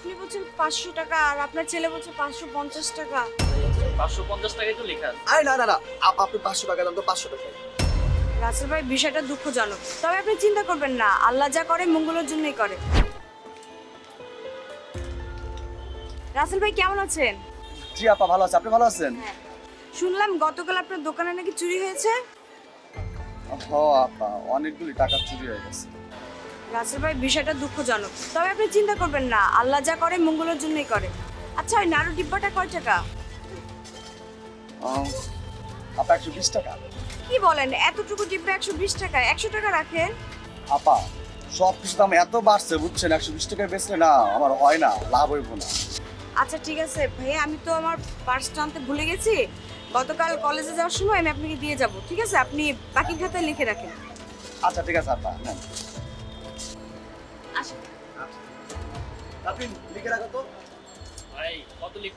আপনি বলছেন 500 টাকা আর আপনার ছেলে বলছে 550 টাকা। 550 টাকাই তো লেখা আছে। আরে না না না, আপনি 500 টাকা দাম তো 500 টাকা। রাসেল ভাই বিষয়টা দুঃখজনক, তবে আপনি চিন্তা করবেন না, আল্লাহ যা করে মঙ্গলের জন্যই করে। রাসেল ভাই কেমন আছেন? জি আপা ভালো আছে, আপনি ভালো আছেন? হ্যাঁ, শুনলাম গতকাল আপনার দোকানে নাকি চুরি হয়েছে। আপা অনেকগুলি টাকা চুরি হয়ে গেছে। রাসেল ভাই বিষয়টা দুঃখজনক, তবে আপনি চিন্তা করবেন না, আল্লাহ যা করে মঙ্গলের জন্যই করে। আচ্ছা ওই নাড়ু ডিব্বাটা কয় টাকা? আপা 120 টাকা। কি বলেন, এতটুকু ডিব্বা 120 টাকা? 100 টাকা রাখেন। আপা সব কিছু দাম এত বাড়ছে বুঝছেন, 120 টাকায় বেচলে না আমার হয় না, লাভ হইব না। আচ্ছা ঠিক আছে ভাইয়া, আমি তো আমার পার্সটা আনতে ভুলে গেছি, গতকাল কলেজে যাওয়ার সময় আমি আপনাকে দিয়ে যাব, ঠিক আছে? আপনি বাকি খাতায় লিখে রাখেন। আচ্ছা ঠিক আছে আপা, নেন। আসেন। আপনি লিখে রাখো তো। ভাই কত লিখ?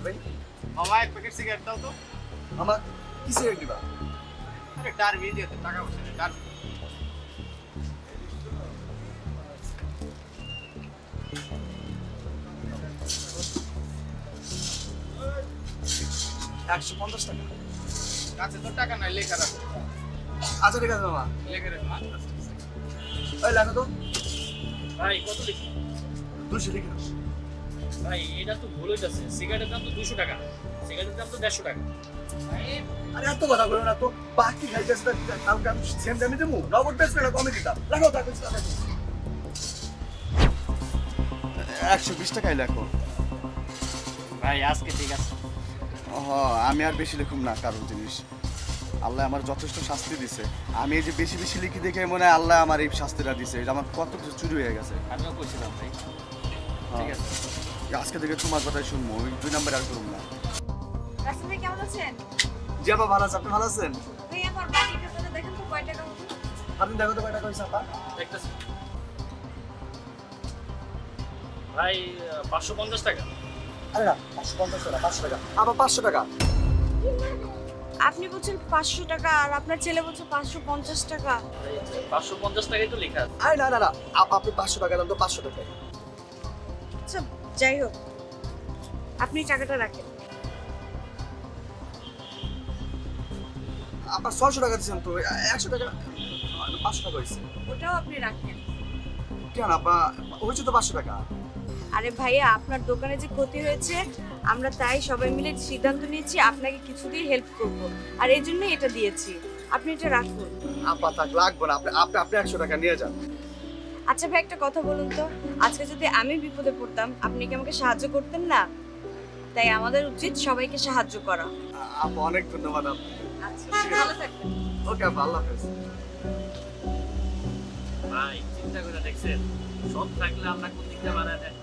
ভাই মামা এক প্যাকেট সিগারেট দাও তো। আমার কি সিগারেট দিবা? আরে টার্বি দিয়ে তো টাকা পয়সা নেই, টার্বি। একশো 50 টাকা। কাছে তো টাকা নাই, লেখা রাখো। আচ্ছা ঠিক আছে মামা, লেখা রাখো। ওই লেখো তো। ভাই কত লিখ? 200 লিখে রাখো। ভাই এটা তো ভুল হইতাছে, সিগারেটের দাম তো 200 টাকা, সিগারেটের দাম তো 150 টাকা। আরে এত কথা বলো না তো, বাকি খাইতেছে কালকে আমি সেম দামে দেবো, নগদ বেচবে না কমে দিতাম। লেখো টাকা 120 টাকাই লেখো। ভাই আজকে ঠিক আছে। আমি আর বেশি লিখুম না কারোর জিনিস। আল্লাহ আমার যথেষ্ট শাস্তি দিছে, আমি এই যে বেশি বেশি লিখি দেখে মনে হয় আল্লাহ আমার এই শাস্তিটা দিছে। এই যে আমার কত কিছু চুরি হয়ে গেছে। আমিও কইছিলাম ভাই। ঠিক আছে, আজকে থেকে তোমার কথাই শুনবো, ওই 2 নাম্বার আর করুম না। রাসেল ভাই কেমন আছেন? জি আপা ভালো আছে, আপনি ভালো আছেন? ভাই আমার বাকি খাতাটা দেখেন তো কয় টাকা হতো। আপনি দেখো তো কয় টাকা হয়েছে আপা? দেখতেছি। ভাই 550 টাকা। আরে না 550 টাকা, 500 টাকা আপা, 500 টাকা। আপনি বলছেন 500 টাকা আর আপনার ছেলে বলছে 550 টাকা। ভাই 550 টাকাই তো লেখা আছে। আরে না না না, আপনি 500 টাকা দাম তো 500 টাকা। আচ্ছা যাই হোক, আপনি টাকাটা রাখেন। আপনার 600 টাকা দিচ্ছেন তো, 100 টাকা 500 টাকা হয়েছে। ওটাও আপনি রাখেন। কেন আপা, হয়েছে তো 500 টাকা। আরে ভাইয়া, আপনার দোকানে যে ক্ষতি হয়েছে, আমরা তাই সবাই মিলে সিদ্ধান্ত নিয়েছি আপনাকে কিছুতেই হেল্প করব, আর এই জন্যই এটা দিয়েছি। আপনি এটা রাখুন। আপা থাক, লাগবে না, আপনি 100 টাকা নিয়ে যান। আচ্ছা ভাই একটা কথা বলুন তো, আজকে যদি আমি বিপদে পড়তাম আপনি কি আমাকে সাহায্য করতেন না? তাই আমাদের উচিত সবাইকে সাহায্য করা। আপা অনেক ধন্যবাদ আপনাকে। আচ্ছা ভালো থাকবেন। ওকে আপা, আল্লাহ হাফেজ। ভাই চিন্তা করে দেখছেন, সব থাকলে আমরা কোন দিকটা বাড়ায় দেয়।